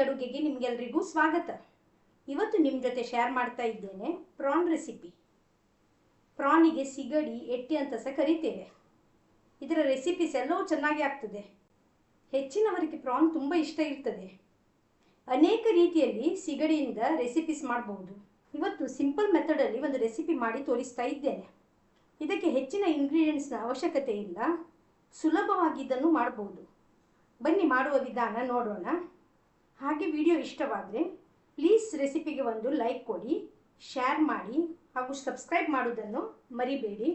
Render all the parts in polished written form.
ಅಡುಗೆಗೆ ನಿಮಗೆಲ್ಲರಿಗೂ ಸ್ವಾಗತ. ಇವತ್ತು ನಿಮ್ಮ ಜೊತೆ ಶೇರ್ ಮಾಡ್ತಾ ಇದ್ದೇನೆ ಪ್ರಾನ್ ರೆಸಿಪಿ. ಪ್ರಾನಿಗೆ ಸಿಗಡಿ, ಎಟ್ಟಿ ಅಂತ ಸಹ ಕರಿತೇವೆ. ಇದರ ರೆಸಿಪೀಸ್ ಎಲ್ಲವೂ ಚೆನ್ನಾಗಿ ಆಗ್ತದೆ. ಹೆಚ್ಚಿನವರಿಗೆ ಪ್ರಾನ್ ತುಂಬ ಇಷ್ಟ ಇರ್ತದೆ. ಅನೇಕ ರೀತಿಯಲ್ಲಿ ಸಿಗಡಿಯಿಂದ ರೆಸಿಪೀಸ್ ಮಾಡಬಹುದು. ಇವತ್ತು ಸಿಂಪಲ್ ಮೆಥಡಲ್ಲಿ ಒಂದು ರೆಸಿಪಿ ಮಾಡಿ ತೋರಿಸ್ತಾ ಇದ್ದೇನೆ. ಇದಕ್ಕೆ ಹೆಚ್ಚಿನ ಇಂಗ್ರೀಡಿಯೆಂಟ್ಸ್ನ ಅವಶ್ಯಕತೆ ಇಲ್ಲ, ಸುಲಭವಾಗಿ ಇದನ್ನು ಮಾಡಬಹುದು. ಬನ್ನಿ ಮಾಡುವ ವಿಧಾನ ನೋಡೋಣ. ಹಾಗೆ ವಿಡಿಯೋ ಇಷ್ಟವಾದರೆ ಪ್ಲೀಸ್ ರೆಸಿಪಿಗೆ ಒಂದು ಲೈಕ್ ಕೊಡಿ, ಶೇರ್ ಮಾಡಿ ಹಾಗೂ ಸಬ್ಸ್ಕ್ರೈಬ್ ಮಾಡುವುದನ್ನು ಮರಿಬೇಡಿ.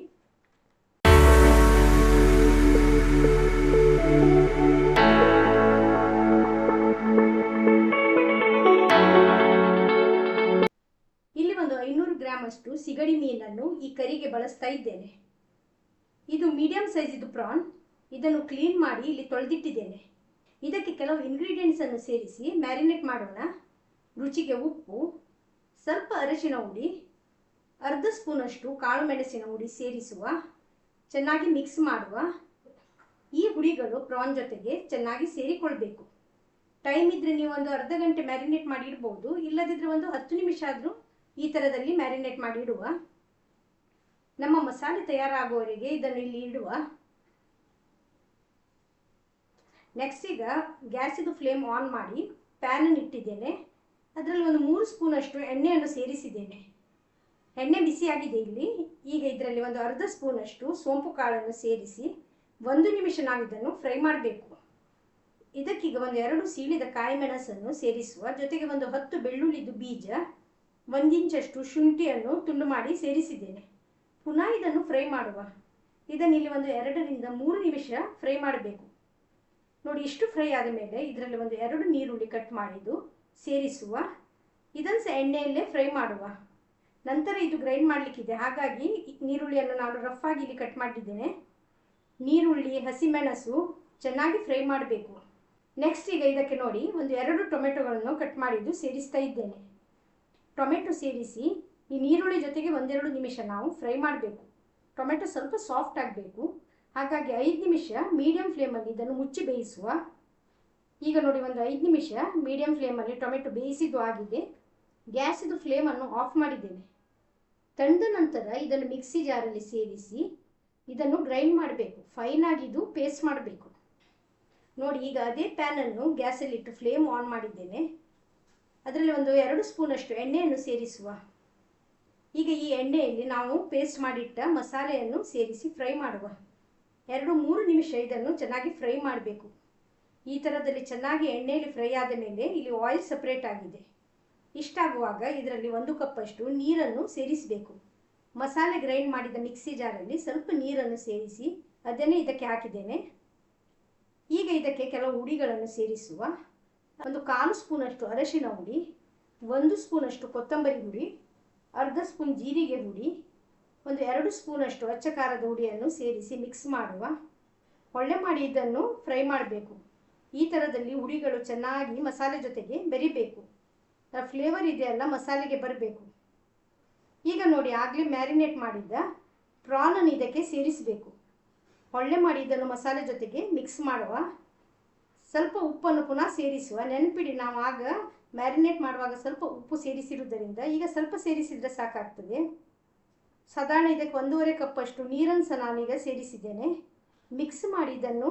ಇಲ್ಲಿ ಒಂದು 500 ಗ್ರಾಮ್ ಅಷ್ಟು ಸಿಗಡಿ ಮೀನನ್ನು ಈ ಕರಿಗೆ ಬಳಸ್ತಾ ಇದ್ದೇನೆ. ಇದು ಮೀಡಿಯಂ ಸೈಜ್ ಇದು ಪ್ರಾನ್. ಇದನ್ನು ಕ್ಲೀನ್ ಮಾಡಿ ಇಲ್ಲಿ ತೊಳೆದಿಟ್ಟಿದ್ದೇನೆ. ಇದಕ್ಕೆ ಕೆಲವು ಇಂಗ್ರೀಡಿಯೆಂಟ್ಸ್ ಅನ್ನು ಸೇರಿಸಿ ಮ್ಯಾರಿನೇಟ್ ಮಾಡೋಣ. ರುಚಿಗೆ ಉಪ್ಪು, ಸ್ವಲ್ಪ ಅರಿಶಿನ ಹುಡಿ, ಅರ್ಧ ಸ್ಪೂನಷ್ಟು ಕಾಳು ಮೆಣಸಿನ ಹುಡಿ ಸೇರಿಸುವ. ಚೆನ್ನಾಗಿ ಮಿಕ್ಸ್ ಮಾಡುವ. ಈ ಹುಡಿಗಳು ಪ್ರಾನ್ ಜೊತೆಗೆ ಚೆನ್ನಾಗಿ ಸೇರಿಕೊಳ್ಬೇಕು. ಟೈಮ್ ಇದ್ದರೆ ನೀವು ಒಂದು ಅರ್ಧ ಗಂಟೆ ಮ್ಯಾರಿನೇಟ್ ಮಾಡಿ ಇಡ್ಬೋದು, ಇಲ್ಲದಿದ್ದರೆ ಒಂದು 10 ನಿಮಿಷ ಆದರೂ ಈ ಥರದಲ್ಲಿ ಮ್ಯಾರಿನೇಟ್ ಮಾಡಿ ಇಡುವ. ನಮ್ಮ ಮಸಾಲೆ ತಯಾರಾಗುವವರೆಗೆ ಇದನ್ನು ಇಲ್ಲಿ ಇಡುವ. ನೆಕ್ಸ್ಟ್ ಈಗ ಗ್ಯಾಸಿದು ಫ್ಲೇಮ್ ಆನ್ ಮಾಡಿ ಪ್ಯಾನನ್ನು ಇಟ್ಟಿದ್ದೇನೆ. ಅದರಲ್ಲಿ ಒಂದು 3 ಸ್ಪೂನಷ್ಟು ಎಣ್ಣೆಯನ್ನು ಸೇರಿಸಿದ್ದೇನೆ. ಎಣ್ಣೆ ಬಿಸಿಯಾಗಿದೆ ಇಲ್ಲಿ. ಈಗ ಇದರಲ್ಲಿ ಒಂದು ಅರ್ಧ ಸ್ಪೂನಷ್ಟು ಸೋಂಪು ಕಾಳನ್ನು ಸೇರಿಸಿ 1 ನಿಮಿಷ ನಾವು ಇದನ್ನು ಫ್ರೈ ಮಾಡಬೇಕು. ಇದಕ್ಕೀಗ ಒಂದು 2 ಸೀಳಿದ ಕಾಯಿ ಮೆಣಸನ್ನು ಸೇರಿಸುವ. ಜೊತೆಗೆ ಒಂದು 10 ಬೆಳ್ಳುಳ್ಳಿದು ಬೀಜ, 1 ಇಂಚಷ್ಟು ಶುಂಠಿಯನ್ನು ತುಂಡು ಮಾಡಿ ಸೇರಿಸಿದ್ದೇನೆ. ಪುನಃ ಇದನ್ನು ಫ್ರೈ ಮಾಡುವ. ಇದನ್ನು ಇಲ್ಲಿ ಒಂದು 2 ರಿಂದ 3 ನಿಮಿಷ ಫ್ರೈ ಮಾಡಬೇಕು. ನೋಡಿ, ಇಷ್ಟು ಫ್ರೈ ಆದ ಮೇಲೆ ಇದರಲ್ಲಿ ಒಂದು 2 ನೀರುಳ್ಳಿ ಕಟ್ ಮಾಡಿದ್ದು ಸೇರಿಸುವ. ಇದನ್ನು ಸಹ ಎಣ್ಣೆಯಲ್ಲೇ ಫ್ರೈ ಮಾಡುವ. ನಂತರ ಇದು ಗ್ರೈಂಡ್ ಮಾಡಲಿಕ್ಕಿದೆ, ಹಾಗಾಗಿ ನೀರುಳ್ಳಿಯನ್ನು ನಾನು ರಫ್ ಆಗಿ ಇಲ್ಲಿ ಕಟ್ ಮಾಡಿದ್ದೇನೆ. ನೀರುಳ್ಳಿ, ಹಸಿಮೆಣಸು ಚೆನ್ನಾಗಿ ಫ್ರೈ ಮಾಡಬೇಕು. ನೆಕ್ಸ್ಟ್ ಈಗ ಇದಕ್ಕೆ ನೋಡಿ ಒಂದು 2 ಟೊಮೆಟೊಗಳನ್ನು ಕಟ್ ಮಾಡಿದ್ದು ಸೇರಿಸ್ತಾ ಇದ್ದೇನೆ. ಟೊಮೆಟೊ ಸೇರಿಸಿ ಈ ನೀರುಳ್ಳಿ ಜೊತೆಗೆ 1-2 ನಿಮಿಷ ನಾವು ಫ್ರೈ ಮಾಡಬೇಕು. ಟೊಮೆಟೊ ಸ್ವಲ್ಪ ಸಾಫ್ಟ್ ಆಗಬೇಕು, ಹಾಗಾಗಿ 5 ನಿಮಿಷ ಮೀಡಿಯಂ ಫ್ಲೇಮಲ್ಲಿ ಇದನ್ನು ಮುಚ್ಚಿ ಬೇಯಿಸುವ. ಈಗ ನೋಡಿ ಒಂದು 5 ನಿಮಿಷ ಮೀಡಿಯಂ ಫ್ಲೇಮಲ್ಲಿ ಟೊಮೆಟೊ ಬೇಯಿಸಿದ್ದು ಆಗಿದೆ. ಗ್ಯಾಸಿದು ಫ್ಲೇಮನ್ನು ಆಫ್ ಮಾಡಿದ್ದೇನೆ. ತಣ್ಣದ ನಂತರ ಇದನ್ನು ಮಿಕ್ಸಿ ಜಾರಲ್ಲಿ ಸೇರಿಸಿ ಇದನ್ನು ಗ್ರೈಂಡ್ ಮಾಡಬೇಕು. ಫೈನಾಗಿ ಇದು ಪೇಸ್ಟ್ ಮಾಡಬೇಕು. ನೋಡಿ, ಈಗ ಅದೇ ಪ್ಯಾನನ್ನು ಗ್ಯಾಸಲ್ಲಿಟ್ಟು ಫ್ಲೇಮ್ ಆನ್ ಮಾಡಿದ್ದೇನೆ. ಅದರಲ್ಲಿ ಒಂದು 2 ಸ್ಪೂನಷ್ಟು ಎಣ್ಣೆಯನ್ನು ಸೇರಿಸುವ. ಈಗ ಈ ಎಣ್ಣೆಯಲ್ಲಿ ನಾವು ಪೇಸ್ಟ್ ಮಾಡಿಟ್ಟ ಮಸಾಲೆಯನ್ನು ಸೇರಿಸಿ ಫ್ರೈ ಮಾಡುವ. 2-3 ನಿಮಿಷ ಇದನ್ನು ಚೆನ್ನಾಗಿ ಫ್ರೈ ಮಾಡಬೇಕು. ಈ ಥರದಲ್ಲಿ ಚೆನ್ನಾಗಿ ಎಣ್ಣೆಯಲ್ಲಿ ಫ್ರೈ ಆದ ಮೇಲೆ ಇಲ್ಲಿ ಆಯಿಲ್ ಸಪ್ರೇಟ್ ಆಗಿದೆ. ಇಷ್ಟಾಗುವಾಗ ಇದರಲ್ಲಿ 1 ಕಪ್ಪಷ್ಟು ನೀರನ್ನು ಸೇರಿಸಬೇಕು. ಮಸಾಲೆ ಗ್ರೈಂಡ್ ಮಾಡಿದ ಮಿಕ್ಸಿ ಜಾರಲ್ಲಿ ಸ್ವಲ್ಪ ನೀರನ್ನು ಸೇರಿಸಿ ಅದನ್ನೇ ಇದಕ್ಕೆ ಹಾಕಿದ್ದೇನೆ. ಈಗ ಇದಕ್ಕೆ ಕೆಲವು ಹುಡಿಗಳನ್ನು ಸೇರಿಸುವ. ಒಂದು 1/4 ಸ್ಪೂನಷ್ಟು ಅರಿಶಿನ ಹುಡಿ, 1 ಸ್ಪೂನಷ್ಟು ಕೊತ್ತಂಬರಿ ಹುಡಿ, ಅರ್ಧ ಸ್ಪೂನ್ ಜೀರಿಗೆ ಹುಡಿ, ಒಂದು 2 ಸ್ಪೂನಷ್ಟು ಅಚ್ಚ ಖಾರದ ಹುಡಿಯನ್ನು ಸೇರಿಸಿ ಮಿಕ್ಸ್ ಮಾಡುವ. ಒಳ್ಳೆ ಮಾಡಿ ಇದನ್ನು ಫ್ರೈ ಮಾಡಬೇಕು. ಈ ಥರದಲ್ಲಿ ಹುಡಿಗಳು ಚೆನ್ನಾಗಿ ಮಸಾಲೆ ಜೊತೆಗೆ ಬೆರಿಬೇಕು. ಫ್ಲೇವರ್ ಇದೆಯಲ್ಲ ಮಸಾಲೆಗೆ ಬರಬೇಕು. ಈಗ ನೋಡಿ, ಆಗಲೇ ಮ್ಯಾರಿನೇಟ್ ಮಾಡಿದ್ದ ಪ್ರಾನನ್ನು ಇದಕ್ಕೆ ಸೇರಿಸಬೇಕು. ಒಳ್ಳೆ ಮಾಡಿ ಇದನ್ನು ಮಸಾಲೆ ಜೊತೆಗೆ ಮಿಕ್ಸ್ ಮಾಡುವ. ಸ್ವಲ್ಪ ಉಪ್ಪನ್ನು ಪುನಃ ಸೇರಿಸುವ. ನೆನಪಿಡಿ, ನಾವು ಆಗ ಮ್ಯಾರಿನೇಟ್ ಮಾಡುವಾಗ ಸ್ವಲ್ಪ ಉಪ್ಪು ಸೇರಿಸಿರುವುದರಿಂದ ಈಗ ಸ್ವಲ್ಪ ಸೇರಿಸಿದರೆ ಸಾಕಾಗ್ತದೆ. ಸಾಧಾರಣ ಇದಕ್ಕೆ 1.5 ಕಪ್ಪಷ್ಟು ನೀರನ್ನು ಸಹ ನಾನೀಗ ಸೇರಿಸಿದ್ದೇನೆ. ಮಿಕ್ಸ್ ಮಾಡಿ ಇದನ್ನು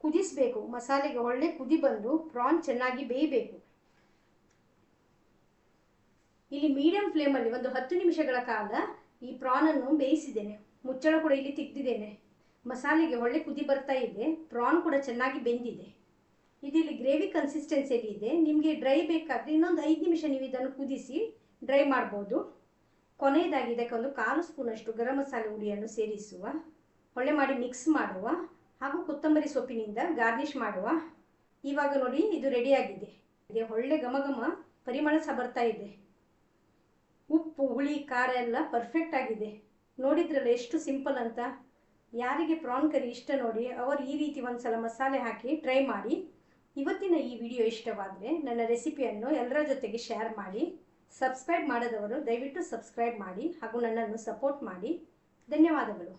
ಕುದಿಸಬೇಕು. ಮಸಾಲೆಗೆ ಒಳ್ಳೆ ಕುದಿ ಬಂದು ಪ್ರಾನ್ ಚೆನ್ನಾಗಿ ಬೇಯಬೇಕು. ಇಲ್ಲಿ ಮೀಡಿಯಂ ಫ್ಲೇಮಲ್ಲಿ ಒಂದು 10 ನಿಮಿಷಗಳ ಕಾಲ ಈ ಪ್ರಾನನ್ನು ಬೇಯಿಸಿದ್ದೇನೆ. ಮುಚ್ಚಳ ಕೂಡ ಇಲ್ಲಿ ತೆಗೆದಿದ್ದೇನೆ. ಮಸಾಲೆಗೆ ಒಳ್ಳೆ ಕುದಿ ಬರ್ತಾ ಇದೆ. ಪ್ರಾನ್ ಕೂಡ ಚೆನ್ನಾಗಿ ಬೆಂದಿದೆ. ಇಲ್ಲಿ ಗ್ರೇವಿ ಕನ್ಸಿಸ್ಟೆನ್ಸಿಯಲ್ಲಿ ಇದೆ. ನಿಮಗೆ ಡ್ರೈ ಬೇಕಾದರೆ ಇನ್ನೊಂದು 5 ನಿಮಿಷ ನೀವು ಇದನ್ನು ಕುದಿಸಿ ಡ್ರೈ ಮಾಡ್ಬೋದು. ಕೊನೆಯದಾಗಿ ಇದಕ್ಕೆ ಒಂದು 1/4 ಸ್ಪೂನಷ್ಟು ಗರಂ ಮಸಾಲೆ ಹುಡಿಯನ್ನು ಸೇರಿಸುವ. ಒಳ್ಳೆ ಮಾಡಿ ಮಿಕ್ಸ್ ಮಾಡುವ ಹಾಗೂ ಕೊತ್ತಂಬರಿ ಸೊಪ್ಪಿನಿಂದ ಗಾರ್ನಿಷ್ ಮಾಡುವ. ಇವಾಗ ನೋಡಿ, ಇದು ರೆಡಿಯಾಗಿದೆ. ಒಳ್ಳೆ ಘಮ ಘಮ ಪರಿಮಳ ಸಹ ಬರ್ತಾ ಇದೆ. ಉಪ್ಪು, ಹುಳಿ, ಖಾರ ಎಲ್ಲ ಪರ್ಫೆಕ್ಟ್ ಆಗಿದೆ. ನೋಡಿದ್ರಲ್ಲ ಎಷ್ಟು ಸಿಂಪಲ್ ಅಂತ. ಯಾರಿಗೆ ಪ್ರಾನ್ ಕರಿ ಇಷ್ಟ ನೋಡಿ ಅವರು ಈ ರೀತಿ ಒಂದ್ಸಲ ಮಸಾಲೆ ಹಾಕಿ ಟ್ರೈ ಮಾಡಿ. ಇವತ್ತಿನ ಈ ವಿಡಿಯೋ ಇಷ್ಟವಾದರೆ ನನ್ನ ರೆಸಿಪಿಯನ್ನು ಎಲ್ಲರ ಜೊತೆಗೆ ಶೇರ್ ಮಾಡಿ. ಸಬ್ಸ್ಕ್ರೈಬ್ ಮಾಡದವರು ದಯವಿಟ್ಟು ಸಬ್ಸ್ಕ್ರೈಬ್ ಮಾಡಿ ಹಾಗೂ ನನ್ನನ್ನು ಸಪೋರ್ಟ್ ಮಾಡಿ. ಧನ್ಯವಾದಗಳು.